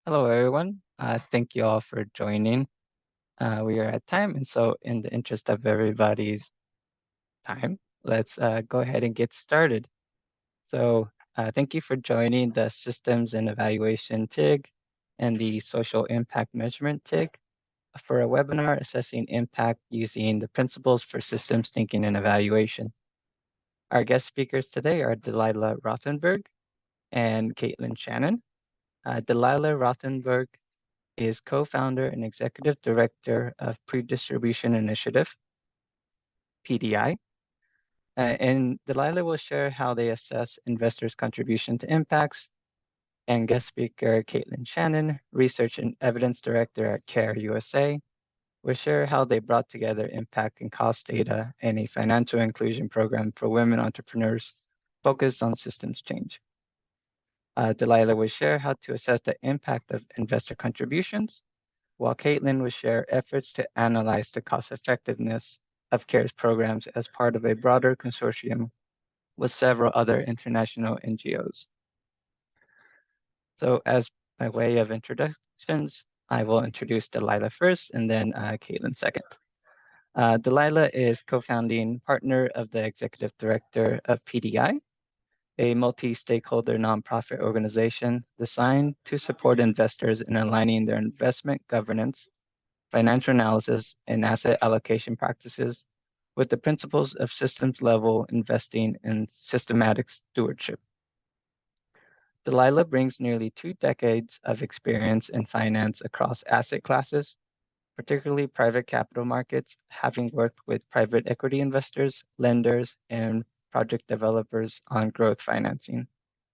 Hello, everyone. Thank you all for joining. We are at time, and so in the interest of everybody's time, let's go ahead and get started. So thank you for joining the Systems and Evaluation TIG and the Social Impact Measurement TIG for a webinar assessing impact using the principles for systems thinking and evaluation. Our guest speakers today are Delilah Rothenberg and Caitlin Shannon. Delilah Rothenberg is co-founder and executive director of Predistribution Initiative, PDI. And Delilah will share how they assess investors' contribution to impacts. And guest speaker Caitlin Shannon, research and evidence director at CARE USA, will share how they brought together impact and cost data in a financial inclusion program for women entrepreneurs focused on systems change. Delilah will share how to assess the impact of investor contributions, while Caitlin will share efforts to analyze the cost effectiveness of CARE's programs as part of a broader consortium with several other international NGOs. So as by way of introductions, I will introduce Delilah first and then Caitlin second. Delilah is co-founding partner of the executive director of PDI, a multi-stakeholder nonprofit organization designed to support investors in aligning their investment governance, financial analysis, and asset allocation practices with the principles of systems-level investing and systematic stewardship. Delilah brings nearly 2 decades of experience in finance across asset classes, particularly private capital markets, having worked with private equity investors, lenders, and project developers on growth financing,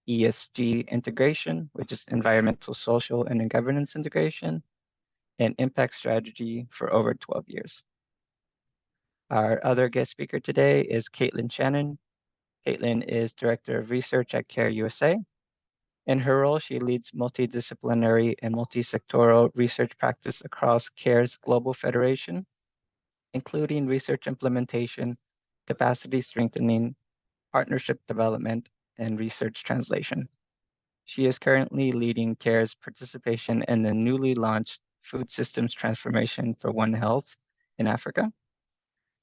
ESG integration, which is environmental, social, and governance integration, and impact strategy for over 12 years. Our other guest speaker today is Caitlin Shannon. Caitlin is Director of Research at CARE USA. In her role, she leads multidisciplinary and multi-sectoral research practice across CARE's global federation, including research implementation, capacity strengthening, partnership development, and research translation. She is currently leading CARE's participation in the newly launched Food Systems Transformation for One Health in Africa,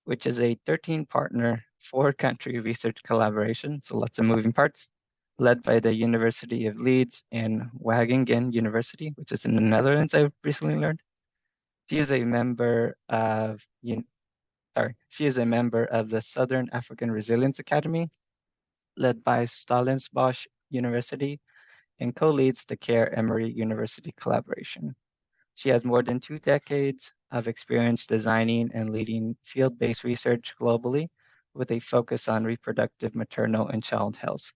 which is a 13-partner, 4-country research collaboration, so lots of moving parts, led by the University of Leeds and Wageningen University, which is in the Netherlands, I've recently learned. She is a member of the Southern African Resilience Academy, led by Stellenbosch University, and co-leads the CARE Emory University collaboration. She has more than 2 decades of experience designing and leading field-based research globally with a focus on reproductive, maternal, and child health.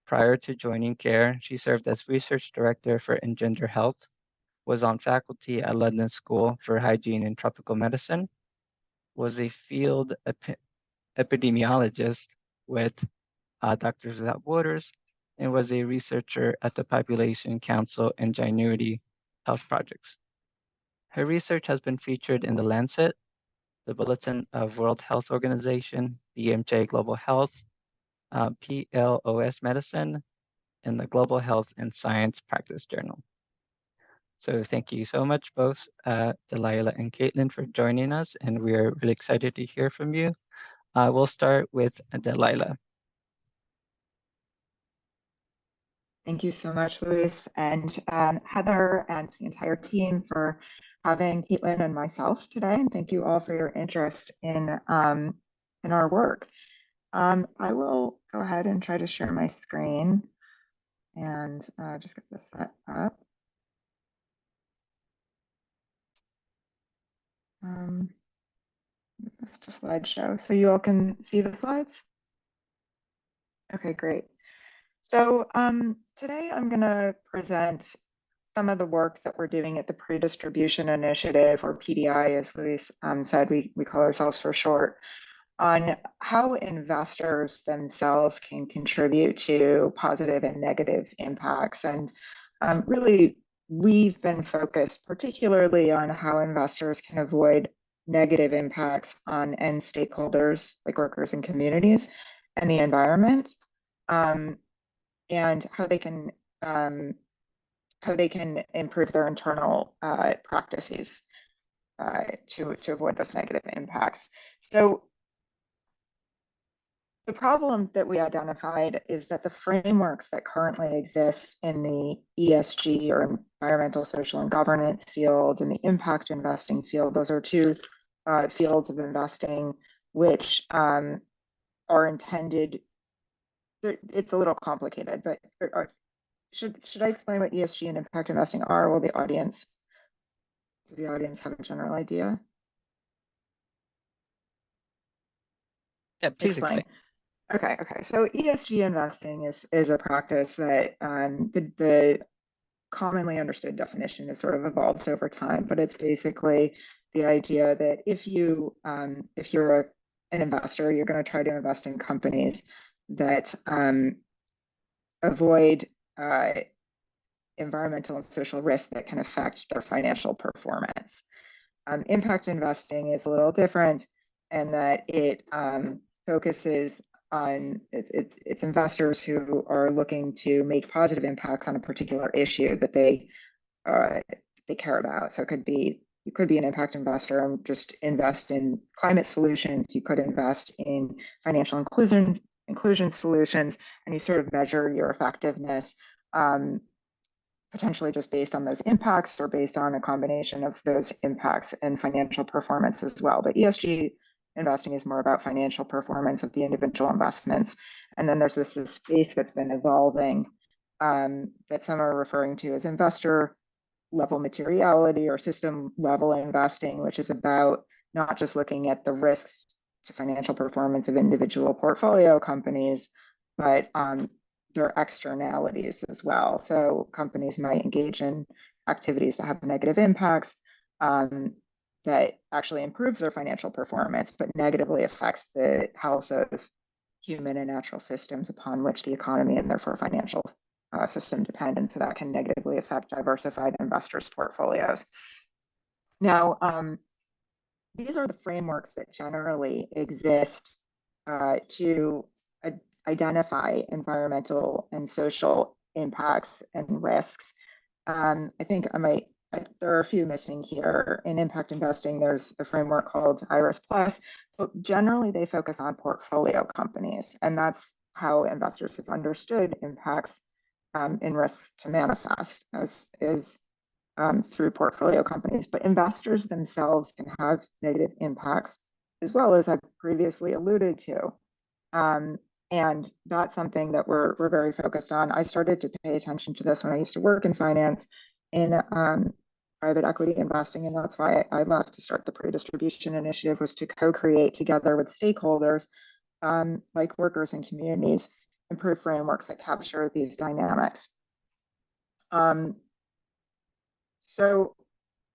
Prior to joining CARE, she served as research director for Engender Health, was on faculty at London School for Hygiene and Tropical Medicine, was a field epidemiologist with Doctors Without Borders, and was a researcher at the Population Council and Genuity Health Projects. Her research has been featured in The Lancet, the Bulletin of World Health Organization, BMJ Global Health, PLOS Medicine, and the Global Health and Science Practice Journal. So thank you so much, both Delilah and Caitlin, for joining us, and we're really excited to hear from you. We'll start with Delilah. Thank you so much, Luis, and Heather and the entire team for having Caitlin and myself today. And thank you all for your interest in our work. I will go ahead and try to share my screen and just get this set up. This to slideshow so you all can see the slides. Okay, great. So today I'm going to present some of the work that we're doing at the Predistribution Initiative, or PDI, as Luis said, we call ourselves for short, on how investors themselves can contribute to positive and negative impacts. And really, we've been focused particularly on how investors can avoid negative impacts on end stakeholders like workers and communities and the environment. And how they can how they can improve their internal practices to avoid those negative impacts. So the problem that we identified is that the frameworks that currently exist in the ESG, or environmental, social, and governance field, and the impact investing field, those are two fields of investing which are intended. It's a little complicated, but should I explain what ESG and impact investing are? Will the audience have a general idea? Yeah, please explain. Okay. So ESG investing is a practice that the commonly understood definition has sort of evolved over time, but it's basically the idea that if you're an investor, you're going to try to invest in companies that avoid environmental and social risks that can affect their financial performance. Impact investing is a little different in that it focuses on it's investors who are looking to make positive impacts on a particular issue that they care about. So you could be an impact investor and just invest in climate solutions. You could invest in financial inclusion solutions, and you sort of measure your effectiveness potentially just based on those impacts or based on a combination of those impacts and financial performance as well. But ESG investing is more about financial performance of the individual investments. And then there's this space that's been evolving that some are referring to as investor level materiality or system level investing, which is about not just looking at the risks to financial performance of individual portfolio companies, but their externalities as well. So companies might engage in activities that have negative impacts that actually improves their financial performance, but negatively affects the health of human and natural systems upon which the economy and therefore financial system depend. And so that can negatively affect diversified investors' portfolios. Now, these are the frameworks that generally exist to identify environmental and social impacts and risks. I think there are a few missing here. In impact investing, there's a framework called IRIS Plus, but generally they focus on portfolio companies, and that's how investors have understood impacts and risks to manifest is through portfolio companies. But investors themselves can have negative impacts, as well, as I've previously alluded to. And that's something that we're very focused on. I started to pay attention to this when I used to work in finance in private equity investing, and that's why I left to start the Predistribution Initiative, was to co-create together with stakeholders like workers and communities, improve frameworks that capture these dynamics. So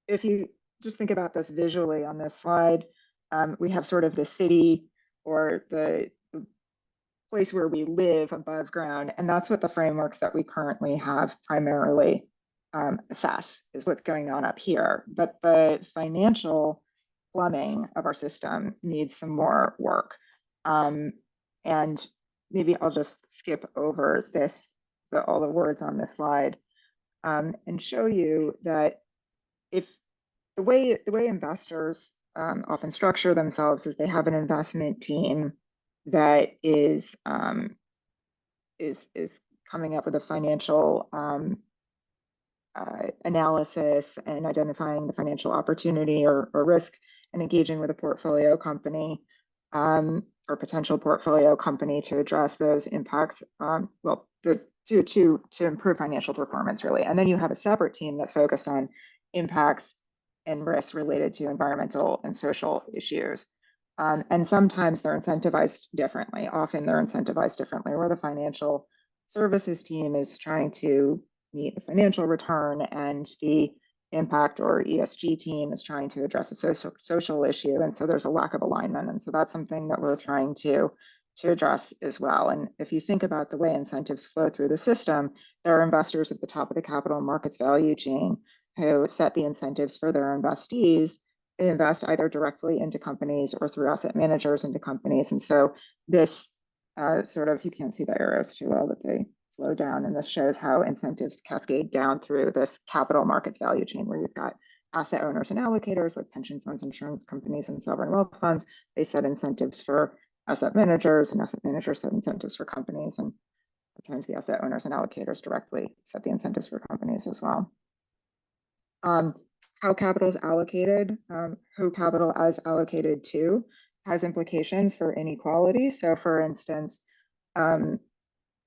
if you just think about this visually on this slide, we have sort of the city or the place where we live above ground, and that's what the frameworks that we currently have primarily assess, is what's going on up here. But the financial plumbing of our system needs some more work. And maybe I'll just skip over all the words on this slide and show you that if the way investors often structure themselves is they have an investment team that is coming up with a financial analysis and identifying the financial opportunity or risk, and engaging with a portfolio company or potential portfolio company to address those impacts. To improve financial performance, really. And then you have a separate team that's focused on impacts and risks related to environmental and social issues. And sometimes they're incentivized differently. Often they're incentivized differently, where the financial services team is trying to meet a financial return and the impact or ESG team is trying to address a social issue. And so there's a lack of alignment. And so that's something that we're trying to address as well. And if you think about the way incentives flow through the system, there are investors at the top of the capital markets value chain who set the incentives for their investees. They invest either directly into companies or through asset managers into companies. And so this you can't see the arrows too well, but slow down. And this shows how incentives cascade down through this capital markets value chain, where you've got asset owners and allocators like pension funds, insurance companies, and sovereign wealth funds. They set incentives for asset managers, and asset managers set incentives for companies. And sometimes the asset owners and allocators directly set the incentives for companies as well. How capital is allocated, who capital is allocated to, has implications for inequality. So for instance,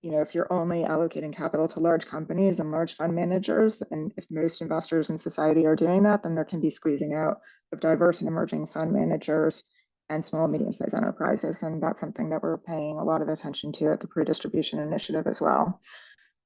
if you're only allocating capital to large companies and large fund managers, and if most investors in society are doing that, then there can be squeezing out of diverse and emerging fund managers and small and medium-sized enterprises. And that's something that we're paying a lot of attention to at the Predistribution Initiative as well.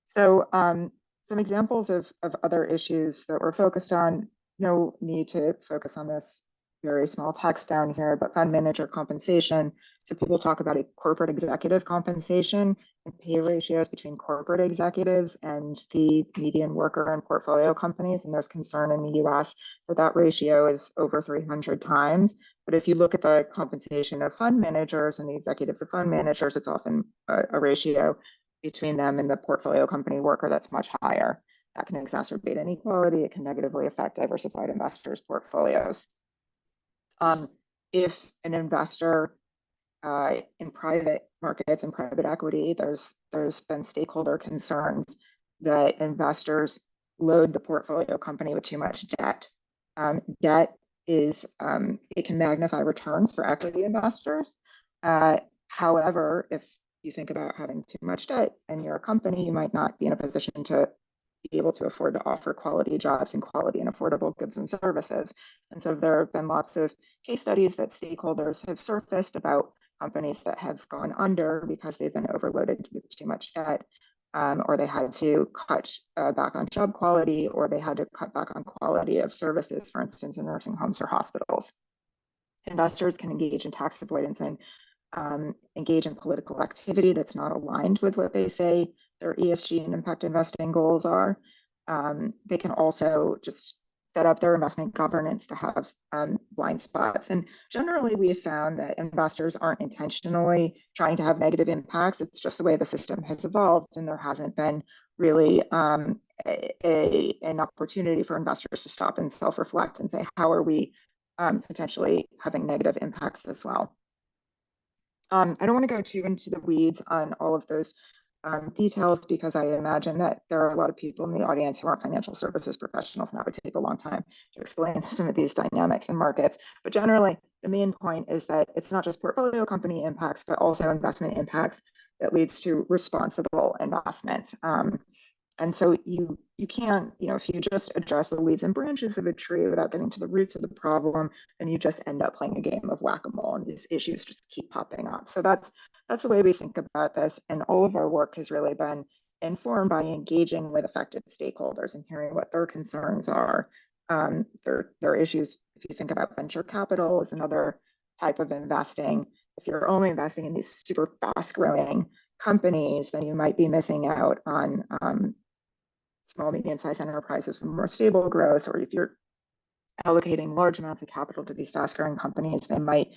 So some examples of other issues that we're focused on, no need to focus on this very small text down here, but fund manager compensation. So people talk about a corporate executive compensation and pay ratios between corporate executives and the median worker in portfolio companies. And there's concern in the US that that ratio is over 300 times. But if you look at the compensation of fund managers and the executives of fund managers, it's often a ratio between them and the portfolio company worker that's much higher. That can exacerbate inequality. It can negatively affect diversified investors' portfolios. If an investor in private markets and private equity, there's been stakeholder concerns that investors load the portfolio company with too much debt. Debt is, it can magnify returns for equity investors. However, if you think about having too much debt and you're a company, you might not be in a position to be able to afford to offer quality jobs and quality and affordable goods and services. And so there have been lots of case studies that stakeholders have surfaced about companies that have gone under because they've been overloaded with too much debt, or they had to cut back on job quality, or they had to cut back on quality of services, for instance, in nursing homes or hospitals. Investors can engage in tax avoidance and engage in political activity that's not aligned with what they say their ESG and impact investing goals are. They can also just set up their investment governance to have blind spots. And generally, we have found that investors aren't intentionally trying to have negative impacts. It's just the way the system has evolved, and there hasn't been really an opportunity for investors to stop and self-reflect and say, how are we potentially having negative impacts as well? I don't want to go too into the weeds on all of those details, because I imagine that there are a lot of people in the audience who aren't financial services professionals, and that would take a long time to explain some of these dynamics in markets. But generally, the main point is that it's not just portfolio company impacts, but also investment impacts that leads to responsible investment. And so you can't, if you just address the leaves and branches of a tree without getting to the roots of the problem, then you just end up playing a game of whack-a-mole, and these issues just keep popping up. So that's the way we think about this. And all of our work has really been informed by engaging with affected stakeholders and hearing what their concerns are. Their issues, if you think about venture capital is another type of investing. If you're only investing in these super fast-growing companies, then you might be missing out on small, medium-sized enterprises with more stable growth. Or if you're allocating large amounts of capital to these fast-growing companies, they might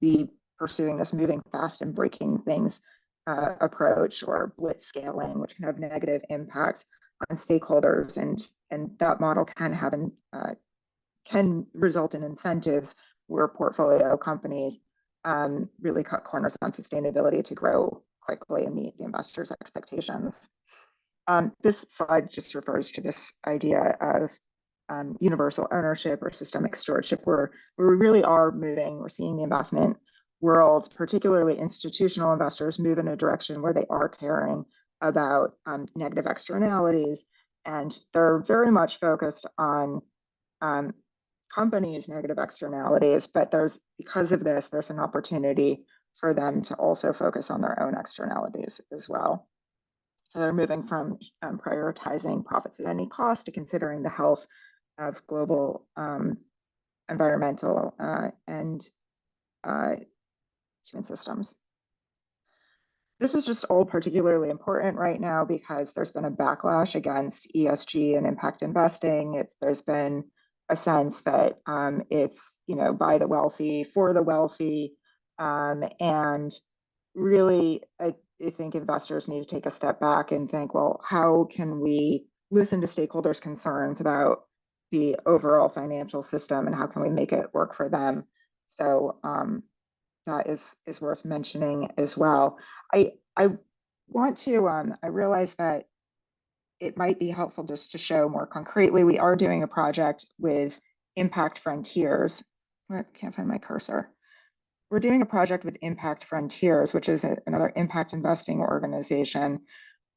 be pursuing this moving fast and breaking things approach, or blitz scaling, which can have negative impacts on stakeholders. And that model can result in incentives where portfolio companies really cut corners on sustainability to grow quickly and meet the investors' expectations. This slide just refers to this idea of universal ownership or systemic stewardship, where we really are moving. We're seeing the investment world, particularly institutional investors, move in a direction where they are caring about negative externalities, and they're very much focused on companies' negative externalities. But because of this, there's an opportunity for them to also focus on their own externalities as well. So they're moving from prioritizing profits at any cost to considering the health of global environmental and human systems. This is just all particularly important right now because there's been a backlash against ESG and impact investing. There's been a sense that it's by the wealthy for the wealthy, and really I think investors need to take a step back and think, well, how can we listen to stakeholders' concerns about the overall financial system and how can we make it work for them? So that is worth mentioning as well. I want to, I realize that it might be helpful just to show more concretely, we are doing a project with Impact Frontiers. I can't find my cursor. We're doing a project with Impact Frontiers, which is another impact investing organization,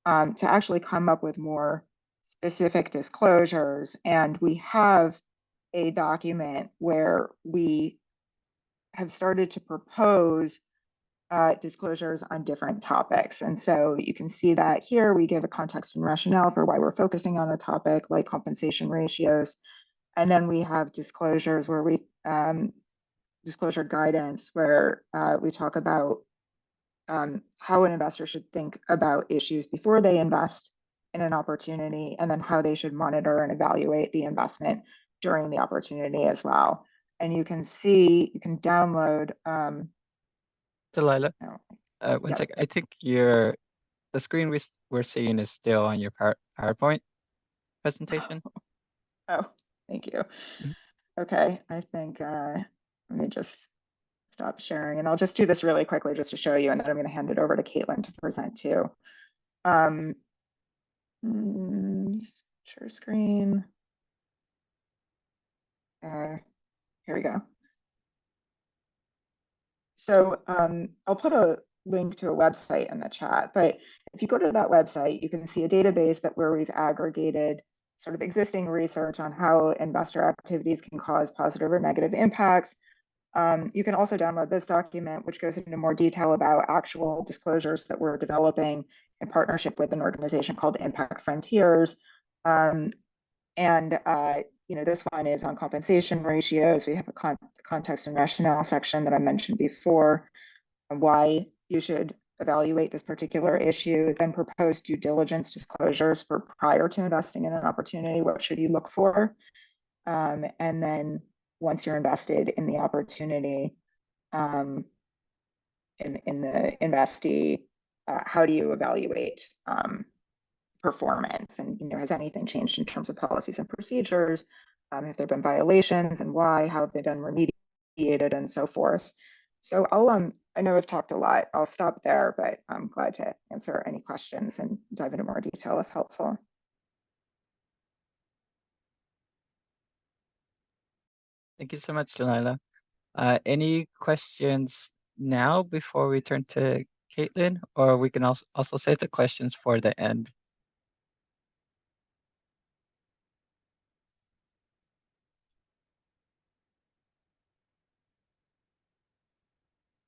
to actually come up with more specific disclosures. And we have a document where we have started to propose disclosures on different topics. And so you can see that here we give a context and rationale for why we're focusing on a topic like compensation ratios. And then we have disclosures where we disclosure guidance where we talk about how an investor should think about issues before they invest in an opportunity, and then how they should monitor and evaluate the investment during the opportunity as well. And you can see, you can download. Delilah, Oh, one yeah. second. I think the screen we're seeing is still on your PowerPoint presentation. Oh, thank you. Mhm. Okay, I think let me just stop sharing, and I'll just do this really quickly just to show you, and then I'm going to hand it over to Caitlin to present too. Share screen. Here we go. So I'll put a link to a website in the chat, but if you go to that website, you can see a database where we've aggregated sort of existing research on how investor activities can cause positive or negative impacts. You can also download this document, which goes into more detail about actual disclosures that we're developing in partnership with an organization called Impact Frontiers. You know, this one is on compensation ratios. We have a context and rationale section that I mentioned before, and why you should evaluate this particular issue, then propose due diligence disclosures for prior to investing in an opportunity. What should you look for? And then once you're invested in the opportunity, in the investee, how do you evaluate performance? And, you know, has anything changed in terms of policies and procedures? Have there been violations, and why? How have they been remediated, and so forth? So I know I've talked a lot. I'll stop there, but I'm glad to answer any questions and dive into more detail if helpful. Thank you so much, Delilah. Any questions now before we turn to Caitlin, or we can also save the questions for the end?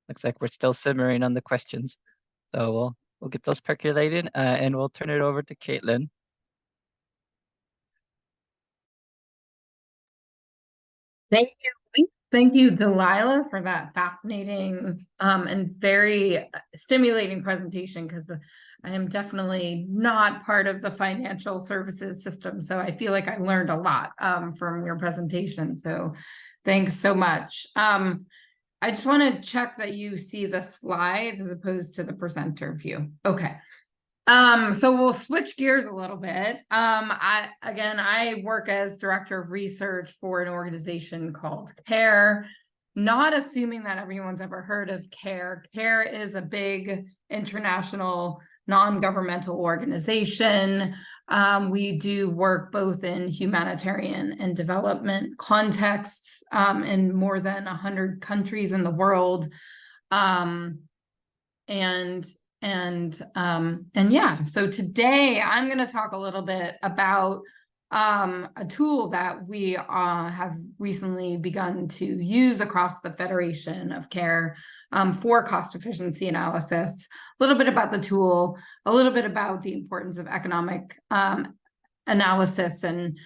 Looks like we're still simmering on the questions, so we'll get those percolating, and we'll turn it over to Caitlin. Thank you, Delilah, for that fascinating and very stimulating presentation, because I am definitely not part of the financial services system. So I feel like I learned a lot from your presentation. So thanks so much. I just want to check that you see the slides as opposed to the presenter view. Okay. So we'll switch gears a little bit. I work as director of research for an organization called CARE. Not assuming that everyone's ever heard of CARE. CARE is a big international non-governmental organization. We do work both in humanitarian and development contexts in more than 100 countries in the world. Yeah, so today I'm going to talk a little bit about a tool that we have recently begun to use across the Federation of CARE for cost efficiency analysis, a little bit about the tool, a little bit about the importance of economic analysis and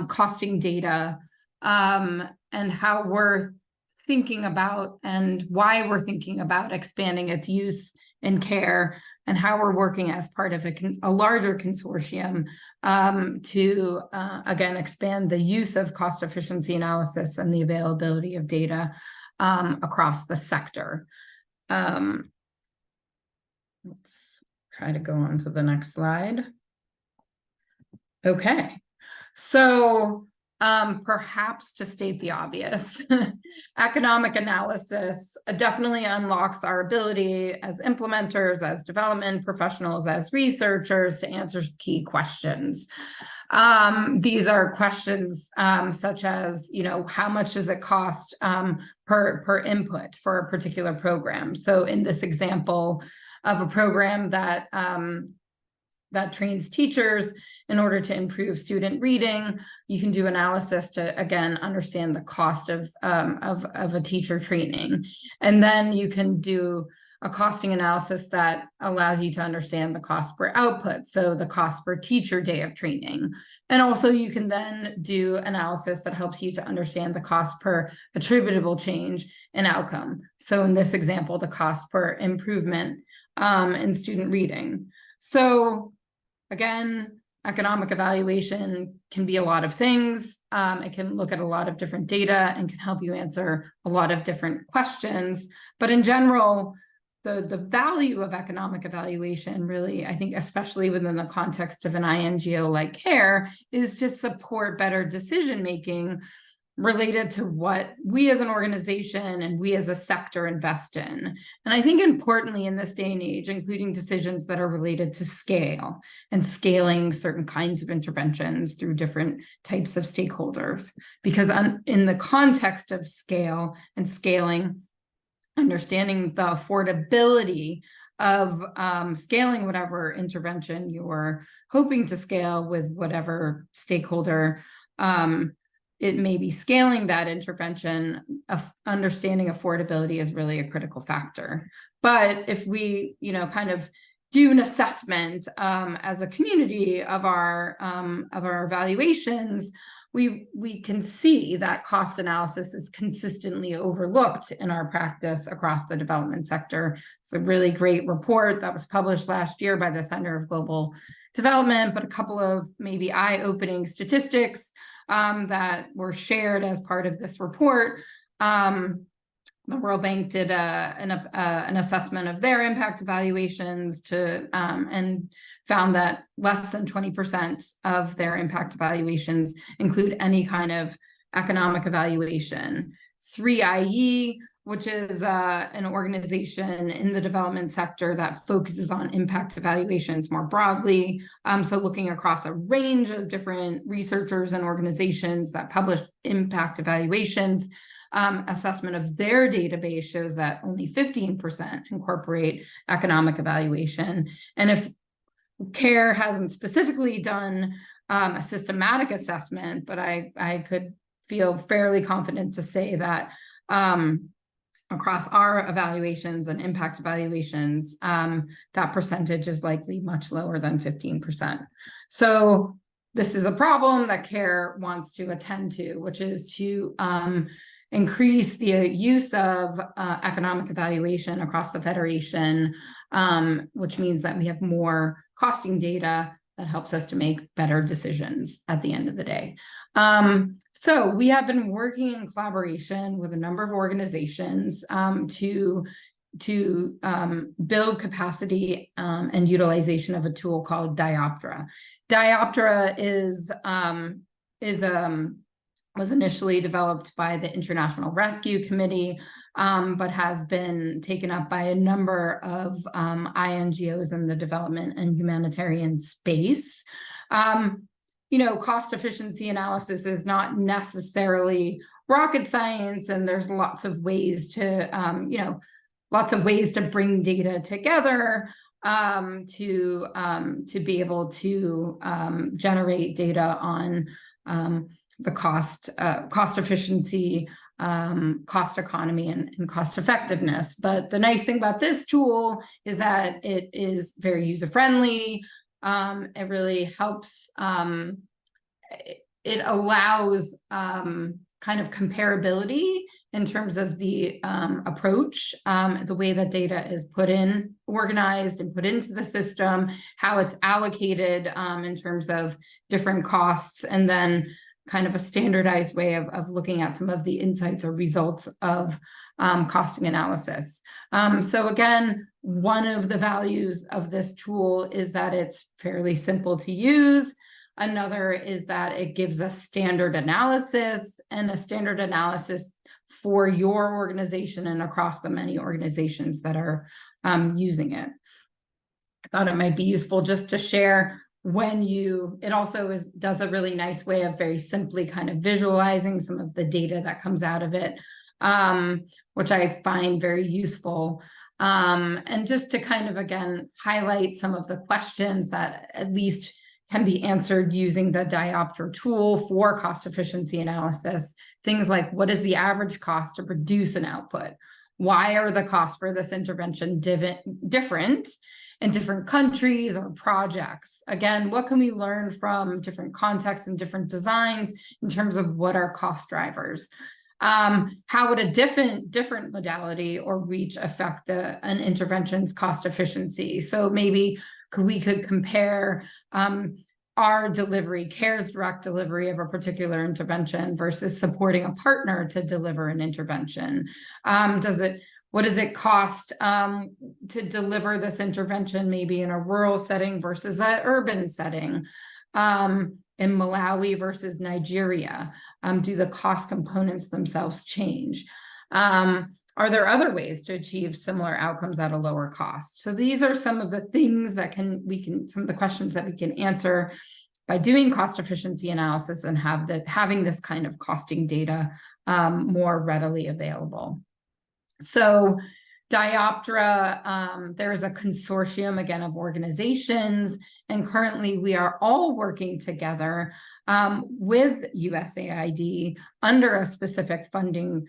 costing data, and how we're thinking about and why we're thinking about expanding its use in CARE, and how we're working as part of a larger consortium to, again, expand the use of cost efficiency analysis and the availability of data across the sector. Let's try to go on to the next slide. Okay, so perhaps to state the obvious, economic analysis definitely unlocks our ability as implementers, as development professionals, as researchers to answer key questions. These are questions such as, how much does it cost per input for a particular program? So in this example of a program that that trains teachers in order to improve student reading, you can do analysis to, again, understand the cost of a teacher training. And then you can do a costing analysis that allows you to understand the cost per output, so the cost per teacher day of training. And also you can then do analysis that helps you to understand the cost per attributable change in outcome. So in this example, the cost per improvement in student reading. So again, economic evaluation can be a lot of things. It can look at a lot of different data and can help you answer a lot of different questions. But in general, the value of economic evaluation really, I think, especially within the context of an INGO like CARE, is to support better decision-making related to what we as an organization and we as a sector invest in. And I think importantly in this day and age, including decisions that are related to scale and scaling certain kinds of interventions through different types of stakeholders. Because in the context of scale and scaling, understanding the affordability of scaling whatever intervention you're hoping to scale with whatever stakeholder it may be scaling that intervention, understanding affordability is really a critical factor. But if we, kind of do an assessment as a community of our evaluations, we can see that cost analysis is consistently overlooked in our practice across the development sector. It's a really great report that was published last year by the Center of Global Development, but a couple of maybe eye-opening statistics that were shared as part of this report. The World Bank did an assessment of their impact evaluations and found that less than 20% of their impact evaluations include any kind of economic evaluation. 3IE, which is an organization in the development sector that focuses on impact evaluations more broadly. So looking across a range of different researchers and organizations that publish impact evaluations, assessment of their database shows that only 15% incorporate economic evaluation. And if CARE hasn't specifically done a systematic assessment, but I could feel fairly confident to say that across our evaluations and impact evaluations, that percentage is likely much lower than 15%. So this is a problem that CARE wants to attend to, which is to increase the use of economic evaluation across the Federation, which means that we have more costing data that helps us to make better decisions at the end of the day. So we have been working in collaboration with a number of organizations to build capacity and utilization of a tool called Dioptra. Dioptra was initially developed by the International Rescue Committee, but has been taken up by a number of INGOs in the development and humanitarian space. Cost efficiency analysis is not necessarily rocket science, and there's lots of ways to, bring data together to be able to generate data on the cost efficiency, cost economy, and cost effectiveness. But the nice thing about this tool is that it is very user-friendly. It really helps, it allows kind of comparability in terms of the approach, the way that data is organized and put into the system, how it's allocated in terms of different costs, and then kind of a standardized way of looking at some of the insights or results of costing analysis. So again, one of the values of this tool is that it's fairly simple to use. Another is that it gives us standard analysis, and a standard analysis for your organization and across the many organizations that are using it. I thought it might be useful just to share it also does a really nice way of very simply kind of visualizing some of the data that comes out of it, which I find very useful. And just to kind of, again, highlight some of the questions that at least can be answered using the Dioptra tool for cost efficiency analysis. Things like, what is the average cost to produce an output? Why are the costs for this intervention different in different countries or projects? Again, what can we learn from different contexts and different designs in terms of what are cost drivers? How would a different modality or reach affect an intervention's cost efficiency? So maybe we could compare our delivery, CARE's direct delivery of a particular intervention versus supporting a partner to deliver an intervention. What does it cost to deliver this intervention, maybe in a rural setting versus an urban setting? In Malawi versus Nigeria, do the cost components themselves change? Are there other ways to achieve similar outcomes at a lower cost? So these are some of the things that some of the questions that we can answer by doing cost efficiency analysis and having this kind of costing data more readily available. So Dioptra, there is a consortium, again, of organizations, and currently we are all working together with USAID under a specific funding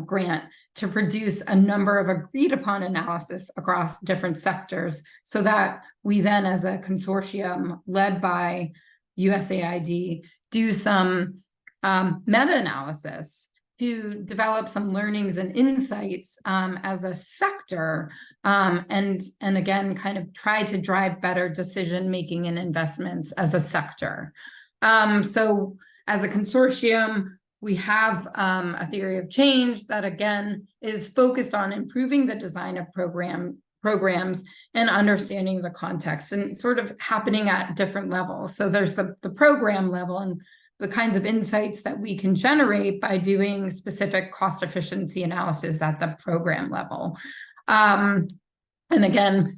grant to produce a number of agreed upon analysis across different sectors, so that we then, as a consortium led by USAID, do some meta-analysis to develop some learnings and insights as a sector, and again, kind of try to drive better decision-making and investments as a sector. So as a consortium, we have a theory of change that, again, is focused on improving the design of programs and understanding the context, and sort of happening at different levels. So there's the program level and the kinds of insights that we can generate by doing specific cost efficiency analysis at the program level. And again,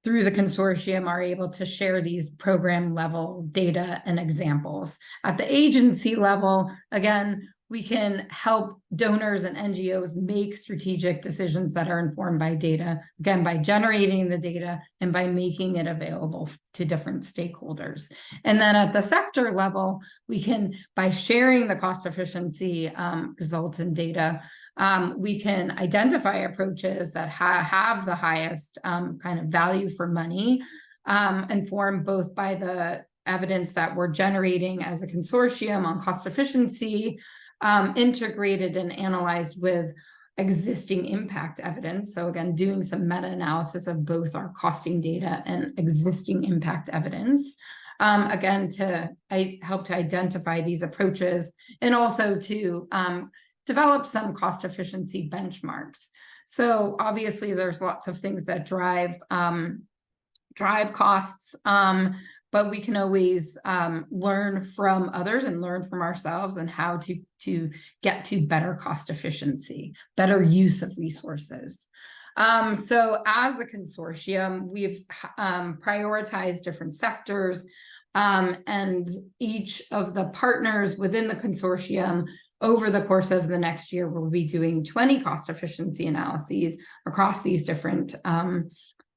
through the consortium, are able to share these program level data and examples. At the agency level, again, we can help donors and NGOs make strategic decisions that are informed by data, again, by generating the data and by making it available to different stakeholders. And then at the sector level, we can, by sharing the cost efficiency results and data, we can identify approaches that have the highest kind of value for money, informed both by the evidence that we're generating as a consortium on cost efficiency, integrated and analyzed with existing impact evidence. So again, doing some meta-analysis of both our costing data and existing impact evidence, again, to help to identify these approaches, and also to develop some cost efficiency benchmarks. So obviously there's lots of things that drive costs, but we can always learn from others and learn from ourselves and how to get to better cost efficiency, better use of resources. So as a consortium, we've prioritized different sectors, and each of the partners within the consortium over the course of the next year will be doing 20 cost efficiency analyses across these different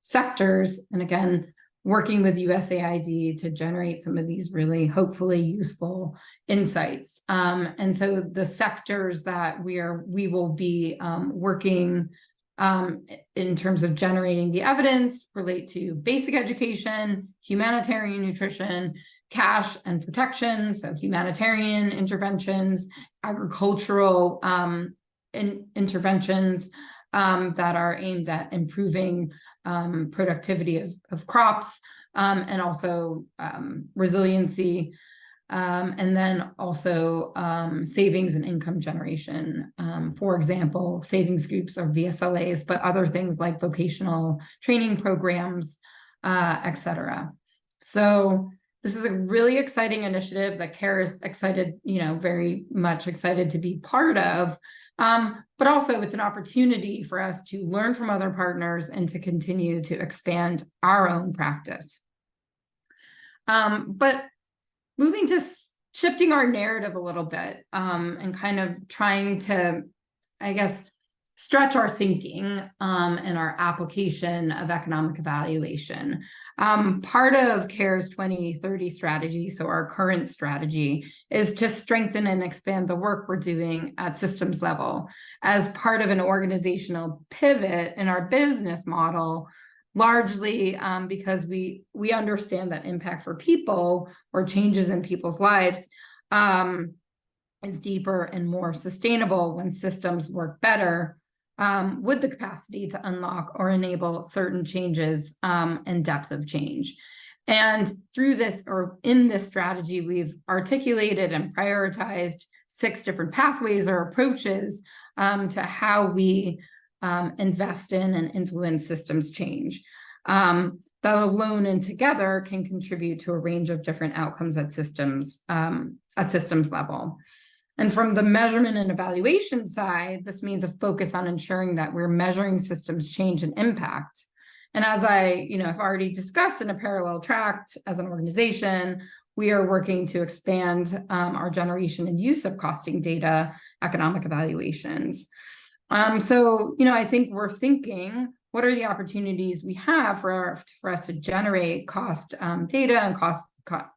sectors. And again, working with USAID to generate some of these really hopefully useful insights. And so the sectors that we will be working in terms of generating the evidence relate to basic education, humanitarian nutrition, cash and protection, so humanitarian interventions, agricultural interventions that are aimed at improving productivity of crops, and also resiliency, And then also savings and income generation. For example, savings groups or VSLAs, but other things like vocational training programs, etc. So this is a really exciting initiative that CARE is excited, very much excited to be part of. But also it's an opportunity for us to learn from other partners and to continue to expand our own practice. But moving to shifting our narrative a little bit and kind of trying to, I guess, stretch our thinking and our application of economic evaluation. Part of CARE's 2030 strategy, so our current strategy, is to strengthen and expand the work we're doing at systems level as part of an organizational pivot in our business model, largely because we understand that impact for people or changes in people's lives is deeper and more sustainable when systems work better with the capacity to unlock or enable certain changes and depth of change. And through this, or in this strategy, we've articulated and prioritized 6 different pathways or approaches to how we invest in and influence systems change. That alone and together can contribute to a range of different outcomes at systems level. And from the measurement and evaluation side, this means a focus on ensuring that we're measuring systems change and impact. And as I've already discussed in a parallel track as an organization, we are working to expand our generation and use of costing data, economic evaluations. So, I think we're thinking, what are the opportunities we have for us to generate cost data and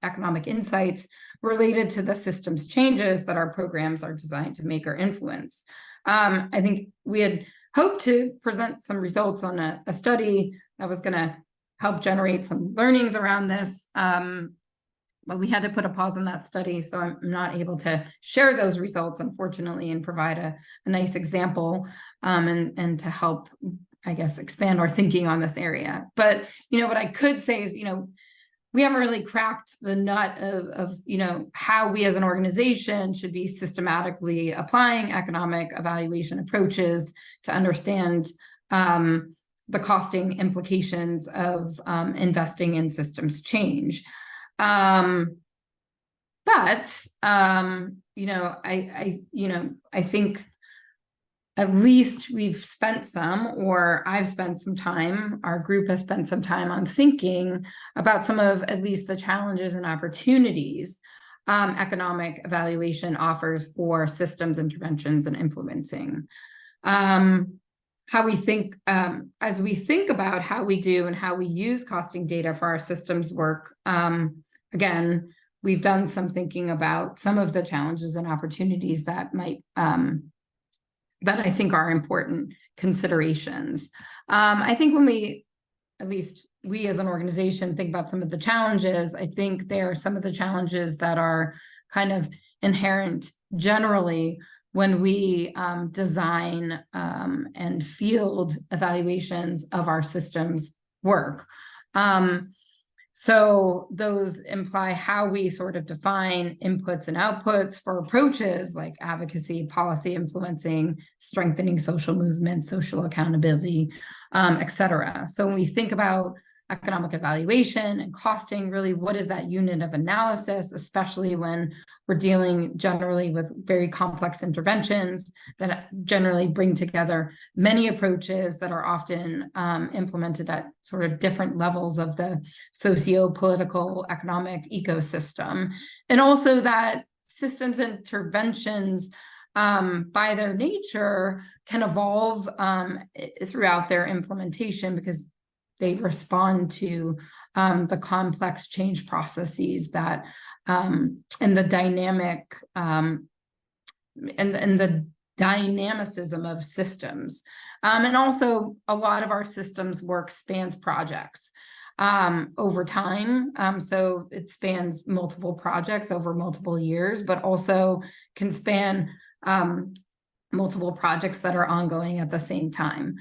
economic insights related to the systems changes that our programs are designed to make or influence. I think we had hoped to present some results on a study that was going to help generate some learnings around this, but we had to put a pause on that study, so I'm not able to share those results, unfortunately, and provide a nice example and to help, I guess, expand our thinking on this area. But, what I could say is, we haven't really cracked the nut of how we as an organization should be systematically applying economic evaluation approaches to understand the costing implications of investing in systems change. But I think at least we've spent I've spent some time, our group has spent some time on thinking about some of at least the challenges and opportunities economic evaluation offers for systems interventions and influencing. How we think, as we think about how we do and how we use costing data for our systems work, again, we've done some thinking about some of the challenges and opportunities that might that I think are important considerations. I think when at least we as an organization think about some of the challenges, I think there are some of the challenges that are kind of inherent generally when we design and field evaluations of our systems work. So those imply how we sort of define inputs and outputs for approaches like advocacy, policy influencing, strengthening social movements, social accountability, et cetera. So when we think about economic evaluation and costing, really, what is that unit of analysis, especially when we're dealing generally with very complex interventions that generally bring together many approaches that are often implemented at sort of different levels of the socio-political economic ecosystem. And also that systems interventions by their nature can evolve throughout their implementation because they respond to the complex change processes that and the dynamic and the dynamicism of systems. And also a lot of our systems work spans projects over time. So it spans multiple projects over multiple years, but also can span multiple projects that are ongoing at the same time.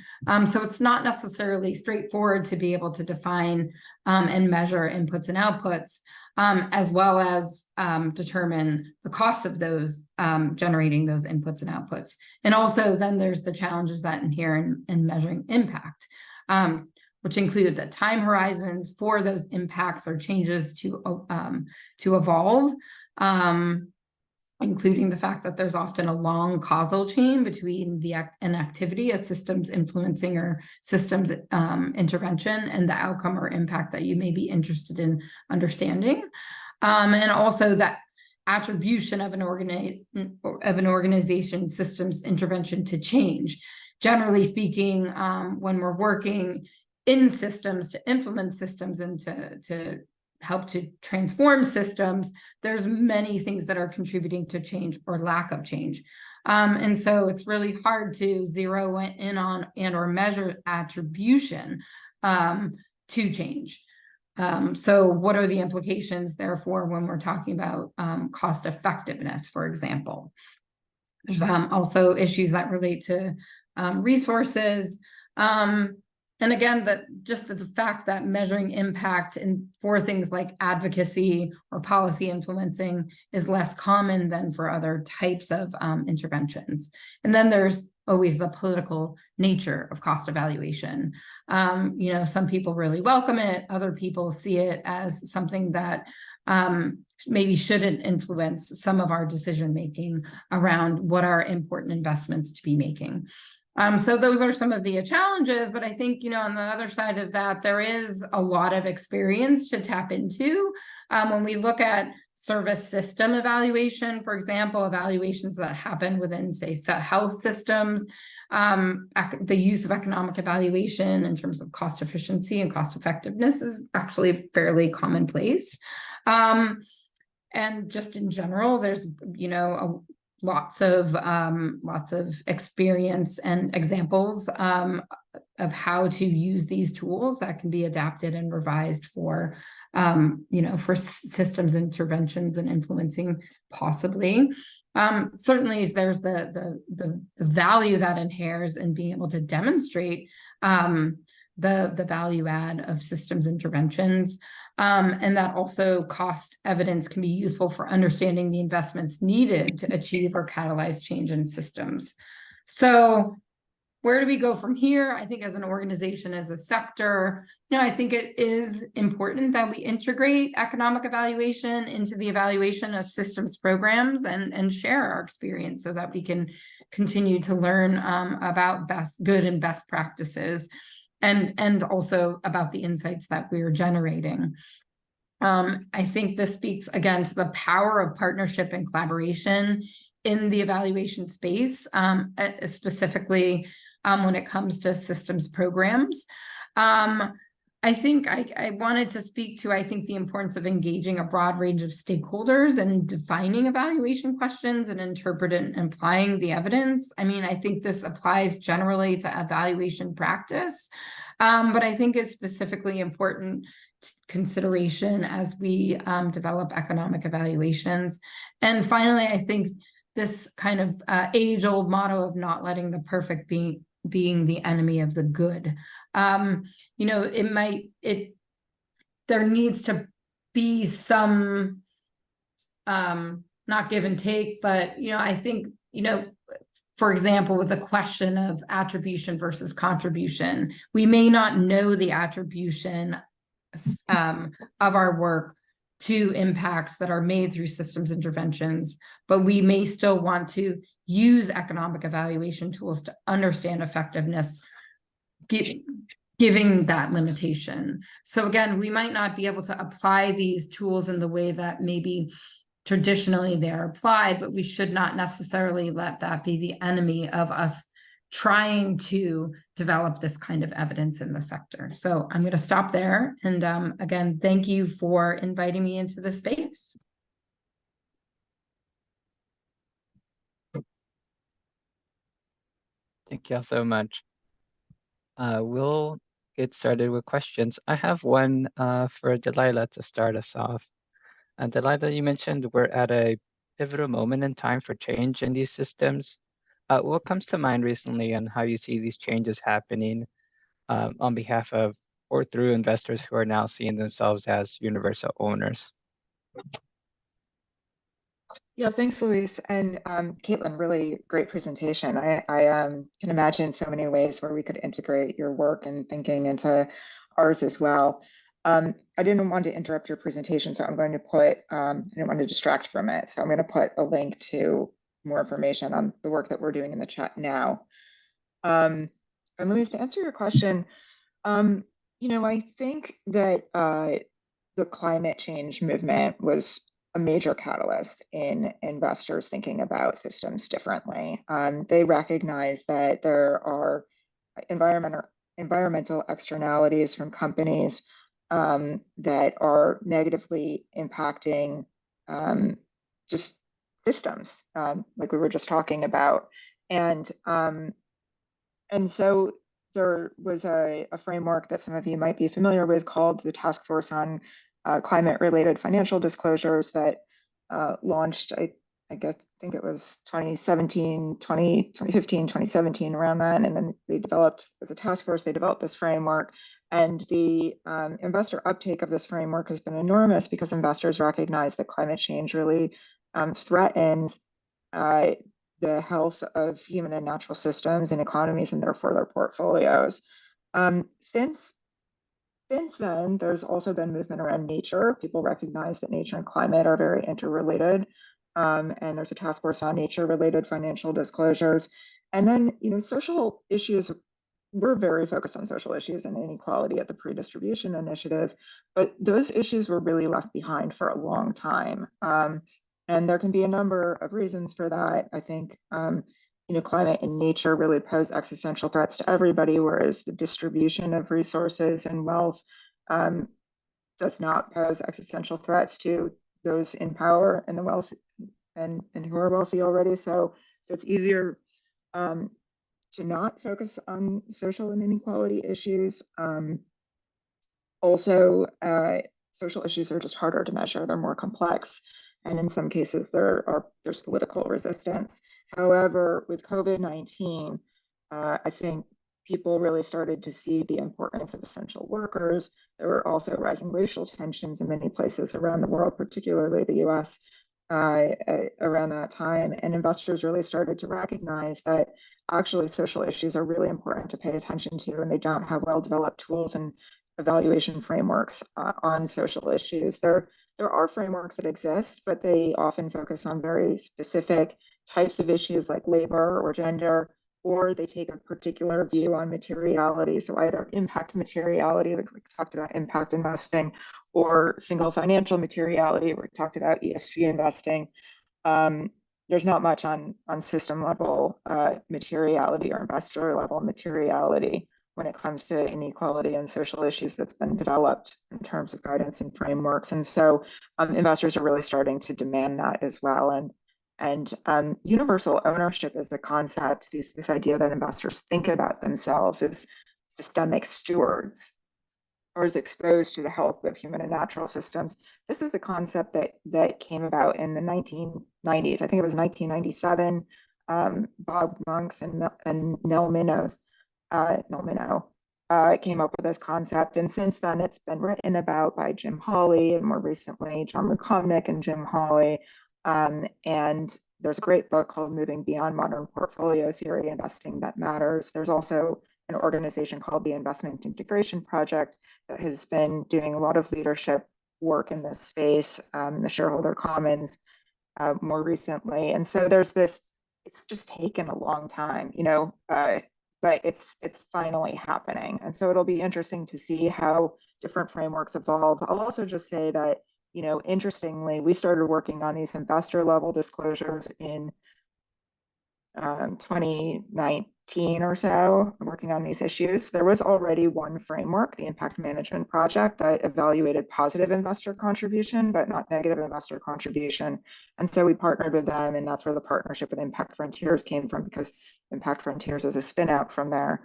So it's not necessarily straightforward to be able to define and measure inputs and outputs, as well as determine the cost of those generating those inputs and outputs. And also then there's the challenges that inhere in measuring impact, which include the time horizons for those impacts or changes to evolve, including the fact that there's often a long causal chain between an activity, a systems influencing or systems intervention, and the outcome or impact that you may be interested in understanding. And also that attribution of an organization systems intervention to change. Generally speaking, when we're working in systems to implement systems and to help to transform systems, there's many things that are contributing to change or lack of change. And so it's really hard to zero in on and or measure attribution to change. So what are the implications, therefore, when we're talking about cost effectiveness, for example? There's also issues that relate to resources. And again, just the fact that measuring impact for things like advocacy or policy influencing is less common than for other types of interventions. And then there's always the political nature of cost evaluation. Some people really welcome it. Other people see it as something that maybe shouldn't influence some of our decision-making around what are important investments to be making. So those are some of the challenges, but I think, on the other side of that, there is a lot of experience to tap into. When we look at service system evaluation, for example, evaluations that happen within, say, health systems, the use of economic evaluation in terms of cost efficiency and cost effectiveness is actually fairly commonplace. And just in general, there's, lots of experience and examples of how to use these tools that can be adapted and revised for systems interventions and influencing, possibly. Certainly, there's the value that inheres in being able to demonstrate the value add of systems interventions. And that also cost evidence can be useful for understanding the investments needed to achieve or catalyze change in systems. So where do we go from here? I think as an organization, as a sector, I think it is important that we integrate economic evaluation into the evaluation of systems programs and share our experience so that we can continue to learn about good and best practices. And also about the insights that we are generating. I think this speaks again to the power of partnership and collaboration in the evaluation space, specifically when it comes to systems programs. I think I wanted to speak to, the importance of engaging a broad range of stakeholders and defining evaluation questions and interpreting and applying the evidence. I think this applies generally to evaluation practice, but I think is specifically important consideration as we develop economic evaluations. And finally, I think this kind of age-old motto of not letting the perfect being the enemy of the good. There needs to be some, not give and take, but, I think, for example, with the question of attribution versus contribution, we may not know the attribution of our work to impacts that are made through systems interventions, but we may still want to use economic evaluation tools to understand effectiveness, giving that limitation. So again, we might not be able to apply these tools in the way that maybe traditionally they're applied, but we should not necessarily let that be the enemy of us trying to develop this kind of evidence in the sector. So I'm going to stop there. And again, thank you for inviting me into this space. Thank you all so much. We'll get started with questions. I have one for Delilah to start us off. Delilah, you mentioned we're at a pivotal moment in time for change in these systems. What comes to mind recently and how you see these changes happening on behalf of or through investors who are now seeing themselves as universal owners? Yeah, thanks, Luis. And Caitlin, really great presentation. I can imagine so many ways where we could integrate your work and thinking into ours as well. I didn't want to interrupt your presentation, so I'm going to put, I didn't want to distract from it. So I'm going to put a link to more information on the work that we're doing in the chat now. And Luis, to answer your question, I think that the climate change movement was a major catalyst in investors thinking about systems differently. They recognize that there are environmental externalities from companies that are negatively impacting just systems, like we were just talking about. And so there was a framework that some of you might be familiar with called the Task Force on Climate-Related Financial Disclosures that launched, I think it was 2015, 2017, around then. And then they developed, as a task force, they developed this framework. And the investor uptake of this framework has been enormous because investors recognize that climate change really threatens the health of human and natural systems and economies, and therefore their portfolios. Since then, there's also been movement around nature. People recognize that nature and climate are very interrelated. And there's a task force on nature-related financial disclosures. And then, social issues, we're very focused on social issues and inequality at the Predistribution Initiative, but those issues were really left behind for a long time. And there can be a number of reasons for that. I think, climate and nature really pose existential threats to everybody, whereas the distribution of resources and wealth does not pose existential threats to those in power and the wealth and who are wealthy already. So it's easier to not focus on social and inequality issues. Also, social issues are just harder to measure. They're more complex. And in some cases, there's political resistance. However, with COVID-19, I think people really started to see the importance of essential workers. There were also rising racial tensions in many places around the world, particularly the US, around that time. And investors really started to recognize that actually social issues are really important to pay attention to, and they don't have well-developed tools and evaluation frameworks on social issues. There are frameworks that exist, but they often focus on very specific types of issues like labor or gender, or they take a particular view on materiality. So either impact materiality, like we talked about impact investing, or single financial materiality, where we talked about ESG investing. There's not much on system level materiality or investor level materiality when it comes to inequality and social issues that's been developed in terms of guidance and frameworks. And so investors are really starting to demand that as well. And universal ownership is a concept, this idea that investors think about themselves as systemic stewards or is exposed to the health of human and natural systems. This is a concept that came about in the 1990s. I think it was 1997. Bob Monks and Nell Minow came up with this concept. And since then, it's been written about by Jim Hawley, and more recently, John McComnick and Jim Hawley. And there's a great book called Moving Beyond Modern Portfolio Theory, Investing That Matters. There's also an organization called the Investment Integration Project that has been doing a lot of leadership work in this space, the Shareholder Commons more recently. And so there's this, it's just taken a long time, but it's finally happening. And so it'll be interesting to see how different frameworks evolve. I'll also just say that, interestingly, we started working on these investor level disclosures in 2019 or so, working on these issues. There was already one framework, the Impact Management Project, that evaluated positive investor contribution, but not negative investor contribution. And so we partnered with them, and that's where the partnership with Impact Frontiers came from, because Impact Frontiers is a spin out from there.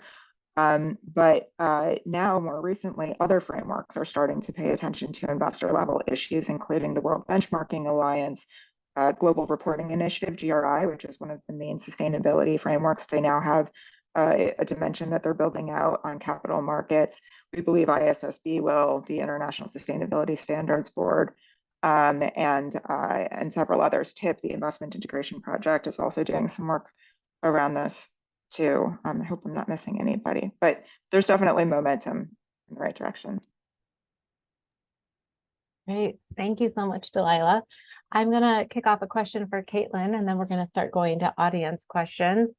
But now, more recently, other frameworks are starting to pay attention to investor level issues, including the World Benchmarking Alliance, Global Reporting Initiative, GRI, which is one of the main sustainability frameworks. They now have a dimension that they're building out on capital markets. We believe ISSB will, the International Sustainability Standards Board, and several others. TIP, the Investment Integration Project, is also doing some work around this too. I hope I'm not missing anybody, but there's definitely momentum in the right direction. Great. Thank you so much, Delilah. I'm going to kick off a question for Caitlin, and then we're going to start going to audience questions.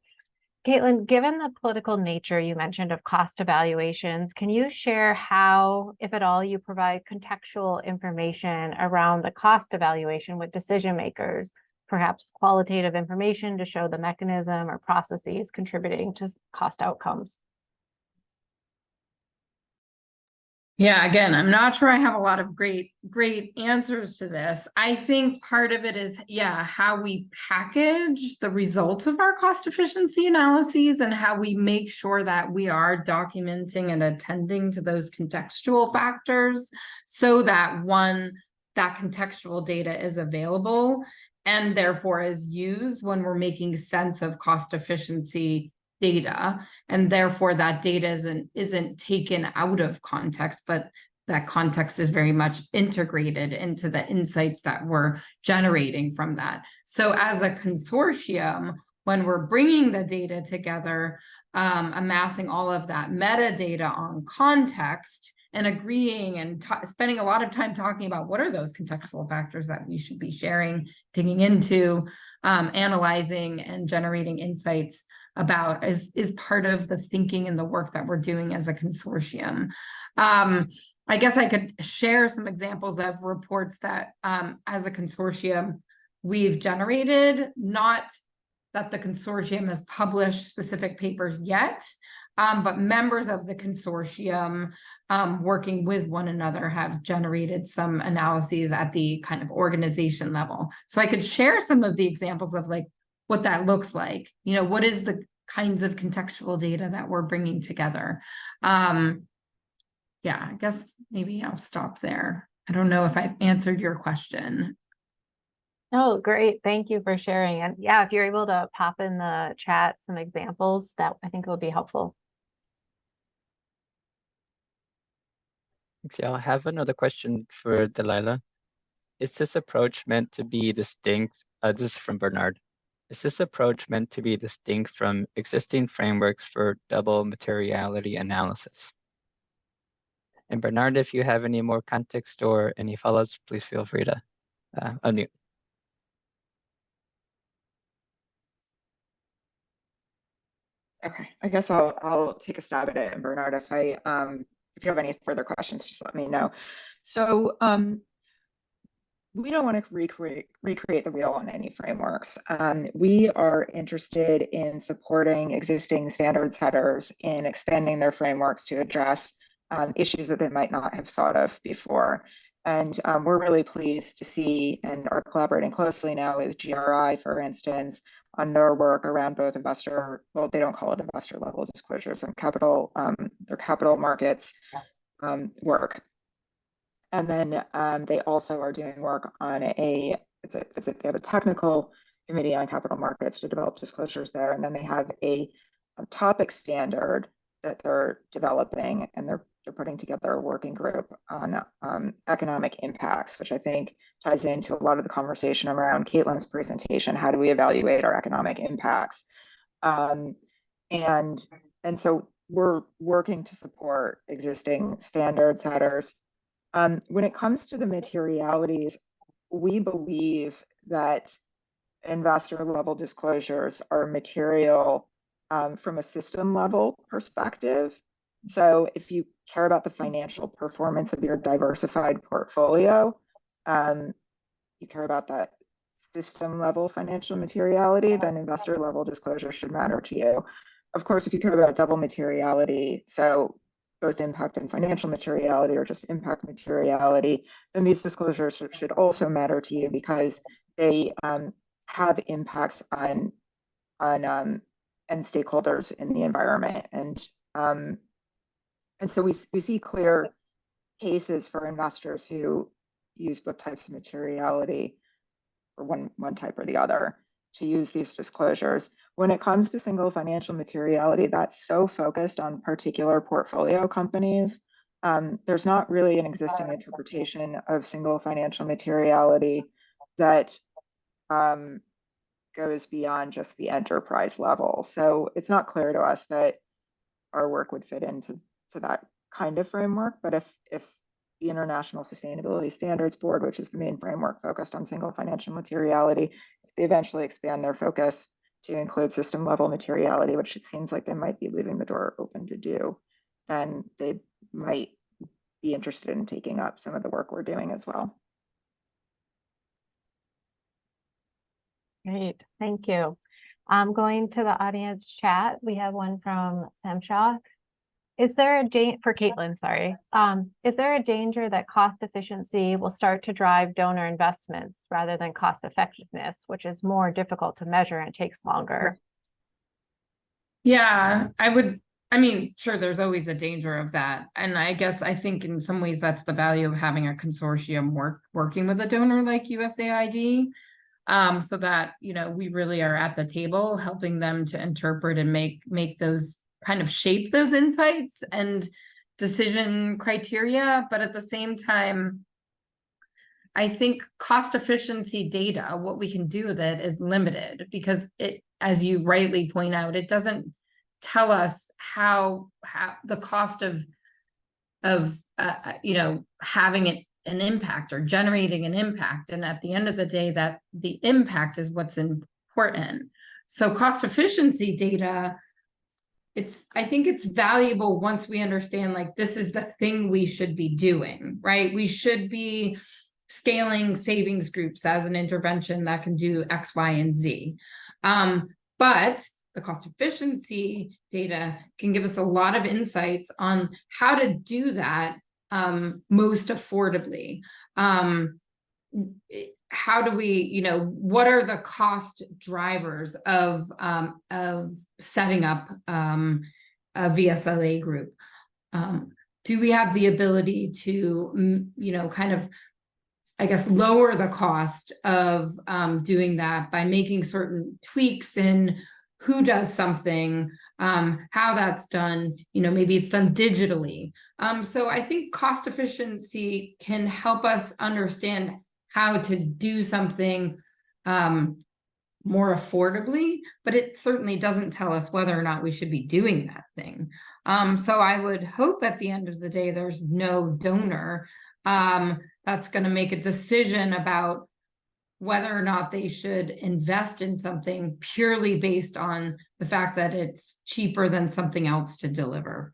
Caitlin, given the political nature you mentioned of cost evaluations, can you share how, if at all, you provide contextual information around the cost evaluation with decision makers, perhaps qualitative information to show the mechanism or processes contributing to cost outcomes? Yeah, again, I'm not sure I have a lot of great answers to this. I think part of it is, yeah, how we package the results of our cost efficiency analyses and how we make sure that we are documenting and attending to those contextual factors so that that contextual data is available and therefore is used when we're making sense of cost efficiency data, and therefore that data isn't taken out of context, but that context is very much integrated into the insights that we're generating from that. So as a consortium, when we're bringing the data together, amassing all of that metadata on context and agreeing and spending a lot of time talking about what are those contextual factors that we should be sharing, digging into, analyzing and generating insights about is part of the thinking and the work that we're doing as a consortium. I guess I could share some examples of reports that as a consortium we've generated, not that the consortium has published specific papers yet, but members of the consortium working with one another have generated some analyses at the kind of organization level. So I could share some of the examples of like what that looks like. You know, what is the kinds of contextual data that we're bringing together? Yeah, I guess maybe I'll stop there. I don't know if I've answered your question. Oh, great. Thank you for sharing. And yeah, if you're able to pop in the chat some examples, that I think will be helpful. Thanks, y'all. I have another question for Delilah. Is this approach meant to be distinct? This is from Bernard. Is this approach meant to be distinct from existing frameworks for double materiality analysis? And Bernard, if you have any more context or any follow-ups, please feel free to unmute. Okay, I guess I'll take a stab at it. And Bernard, if you have any further questions, just let me know. So we don't want to recreate the wheel on any frameworks. We are interested in supporting existing standard setters in expanding their frameworks to address issues that they might not have thought of before. And we're really pleased to see and are collaborating closely now with GRI, for instance, on their work around both investor, well, they don't call it investor level disclosures, and capital, their capital markets work. And then they also are doing work on they have a technical committee on capital markets to develop disclosures there. And then they have a topic standard that they're developing, and they're putting together a working group on economic impacts, which I think ties into a lot of the conversation around Caitlin's presentation. How do we evaluate our economic impacts? And so we're working to support existing standard setters. When it comes to the materialities, we believe that investor level disclosures are material from a system level perspective. So if you care about the financial performance of your diversified portfolio, you care about that system level financial materiality, then investor level disclosure should matter to you. Of course, if you care about double materiality, so both impact and financial materiality or just impact materiality, then these disclosures should also matter to you because they have impacts on end stakeholders in the environment. And so we see clear cases for investors who use both types of materiality. or one type or the other to use these disclosures. When it comes to single financial materiality, that's so focused on particular portfolio companies. There's not really an existing interpretation of single financial materiality that goes beyond just the enterprise level. So it's not clear to us that our work would fit into that kind of framework. But if the International Sustainability Standards Board, which is the main framework focused on single financial materiality, if they eventually expand their focus to include system level materiality, which it seems like they might be leaving the door open to do, then they might be interested in taking up some of the work we're doing as well. Great, thank you. Going to the audience chat, we have one from Sam Shaw. Is there for Caitlin, sorry. Is there a danger that cost efficiency will start to drive donor investments rather than cost effectiveness, which is more difficult to measure and takes longer? Yeah, sure, there's always a danger of that. And I think in some ways that's the value of having a consortium working with a donor like USAID, so that, we really are at the table helping them to interpret and make those kind of shape those insights and decision criteria. But at the same time, I think cost efficiency data, what we can do with it is limited, because it, as you rightly point out, it doesn't tell us how the cost of having an impact or generating an impact. And at the end of the day, that the impact is what's important. So cost efficiency data, I think it's valuable once we understand, like, this is the thing we should be doing, right? We should be scaling savings groups as an intervention that can do X, Y, and Z. But the cost efficiency data can give us a lot of insights on how to do that most affordably. How do we, what are the cost drivers of setting up a VSLA group? Do we have the ability to, kind of, lower the cost of doing that by making certain tweaks in who does something, how that's done, maybe it's done digitally. So I think cost efficiency can help us understand how to do something more affordably, but it certainly doesn't tell us whether or not we should be doing that thing. So I would hope at the end of the day, there's no donor that's going to make a decision about whether or not they should invest in something purely based on the fact that it's cheaper than something else to deliver.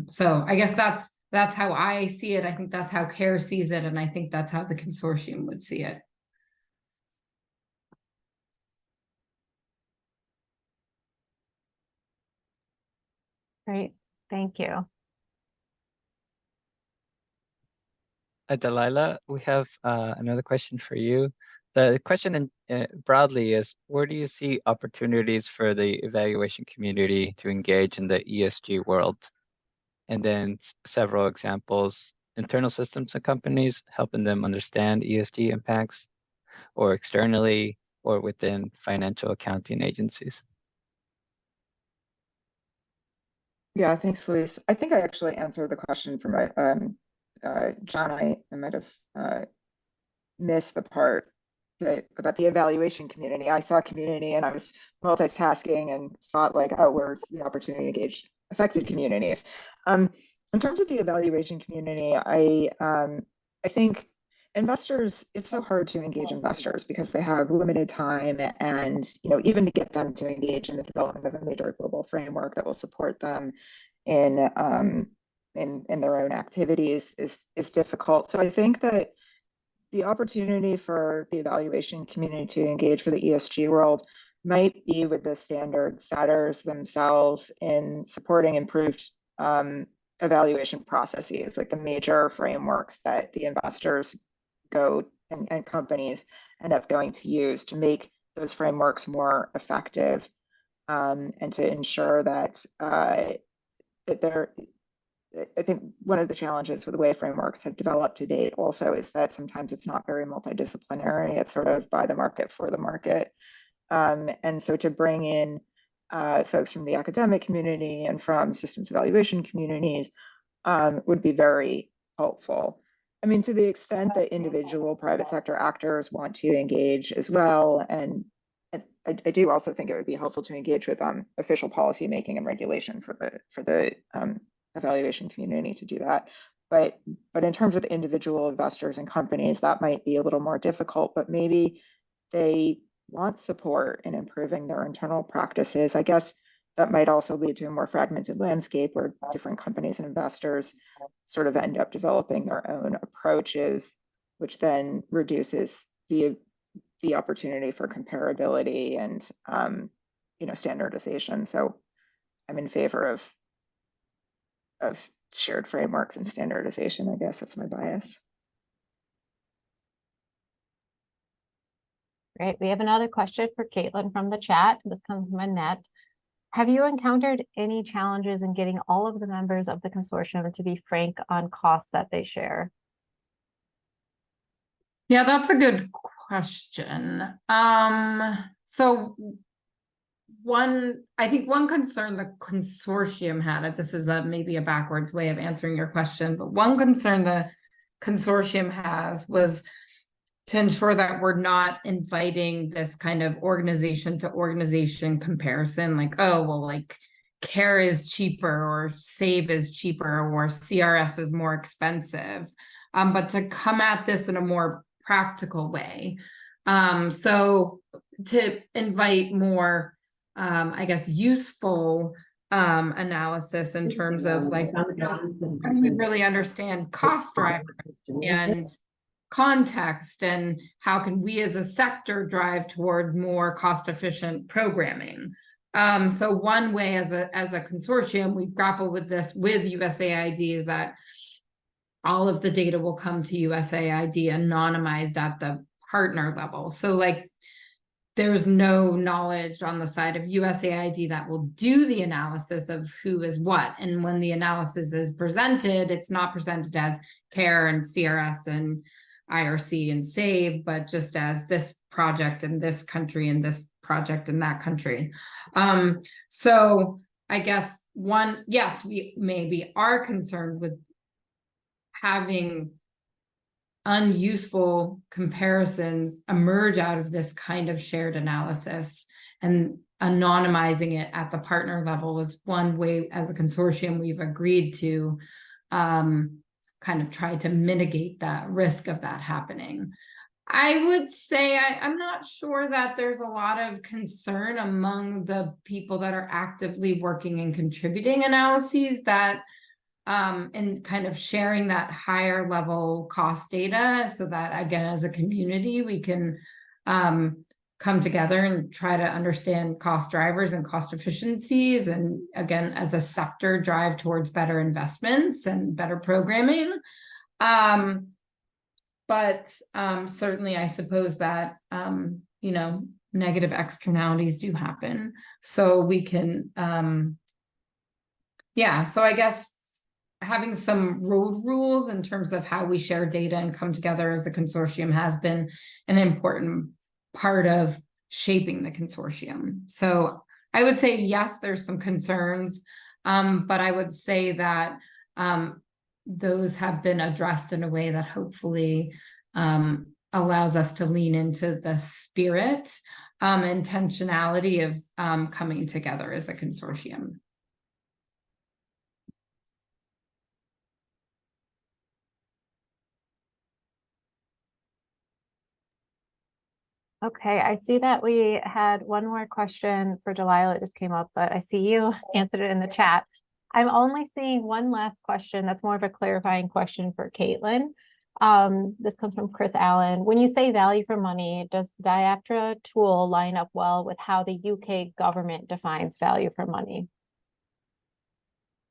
So I guess that's how I see it. I think that's how CARE sees it. And I think that's how the consortium would see it. Great, thank you. Delilah, we have another question for you. The question broadly is, where do you see opportunities for the evaluation community to engage in the ESG world? And then several examples: internal systems and companies, helping them understand ESG impacts, or externally, or within financial accounting agencies. Yeah, thanks, Luis. I think I actually answered the question for my John. I might have missed the part about the evaluation community. I saw community and I was multitasking and thought, like, oh, where's the opportunity to engage affected communities? In terms of the evaluation community, I think investors, it's so hard to engage investors because they have limited time, and even to get them to engage in the development of a major global framework that will support them in their own activities is difficult. So I think that the opportunity for the evaluation community to engage for the ESG world might be with the standard setters themselves in supporting improved evaluation processes, like the major frameworks that the investors go and companies end up going to use to make those frameworks more effective, and to ensure that that I think one of the challenges with the way frameworks have developed to date also is that sometimes it's not very multidisciplinary. It's sort of by the market for the market. And so to bring in folks from the academic community and from systems evaluation communities would be very helpful. I mean, to the extent that individual private sector actors want to engage as well, and I do also think it would be helpful to engage with official policy making and regulation for the evaluation community to do that. But in terms of individual investors and companies, that might be a little more difficult, but maybe they want support in improving their internal practices. I guess that might also lead to a more fragmented landscape where different companies and investors sort of end up developing their own approaches, which then reduces the opportunity for comparability and standardization. So I'm in favor of shared frameworks and standardization. I guess that's my bias. Great. We have another question for Caitlin from the chat. This comes from Annette. Have you encountered any challenges in getting all of the members of the consortium to be frank on costs that they share? Yeah, that's a good question. So I think one concern the consortium had, and this is maybe a backwards way of answering your question, but one concern the consortium has was to ensure that we're not inviting this kind of organization to organization comparison, like, oh, well, like CARE is cheaper or SAVE is cheaper or CRS is more expensive, but to come at this in a more practical way. So to invite more, I guess, useful analysis in terms of like, can we really understand cost drivers and context, and how can we as a sector drive toward more cost-efficient programming? So one way as a consortium, we grapple with this with USAID is that all of the data will come to USAID anonymized at the partner level. So like there's no knowledge on the side of USAID that will do the analysis of who is what. And when the analysis is presented, it's not presented as CARE and CRS and IRC and SAVE, but just as this project in this country and this project in that country. So I guess yes, we maybe are concerned with having unuseful comparisons emerge out of this kind of shared analysis, and anonymizing it at the partner level is one way as a consortium we've agreed to kind of try to mitigate that risk of that happening. I would say I'm not sure that there's a lot of concern among the people that are actively working and contributing analyses that and kind of sharing that higher level cost data, so that again, as a community, we can come together and try to understand cost drivers and cost efficiencies, and again, as a sector, drive towards better investments and better programming. But certainly I suppose that negative externalities do happen, so we can so I guess having some road rules in terms of how we share data and come together as a consortium has been an important part of shaping the consortium. So I would say, yes, there's some concerns, but I would say that those have been addressed in a way that hopefully allows us to lean into the spirit, intentionality of coming together as a consortium. Okay, I see that we had one more question for Delilah. It just came up, but I see you answered it in the chat. I'm only seeing one last question that's more of a clarifying question for Caitlin. This comes from Chris Allen. When you say value for money, does Diaptra tool line up well with how the UK government defines value for money?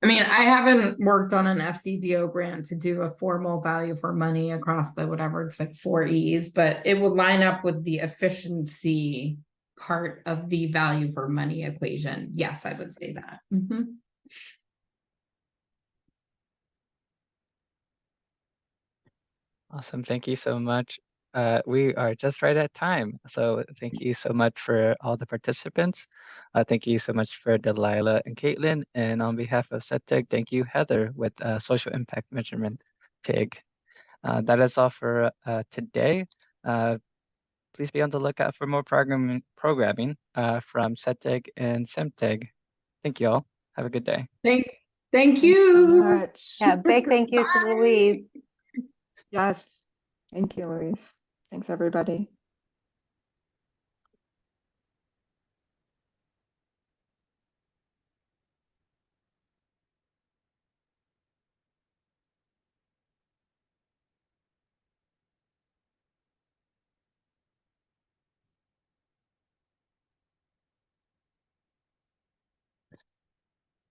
I mean, I haven't worked on an FCDO grant to do a formal value for money across the whatever, it's like 4 E's, but it would line up with the efficiency part of the value for money equation. Yes, I would say that. Mm-hmm. Awesome. Thank you so much. We are just right at time. So thank you so much for all the participants. Thank you so much for Delilah and Caitlin. And on behalf of SETIG, thank you, Heather, with Social Impact Measurement TIG. That is all for today. Please be on the lookout for more programming from SETIG and SEMTIG. Thank you all. Have a good day. Thank Thanks so you. much. Yeah, big thank you to Bye. Louise. Yes. Thank you, Louise. Thanks, everybody.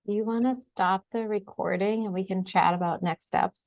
Do you want to stop the recording and we can chat about next steps?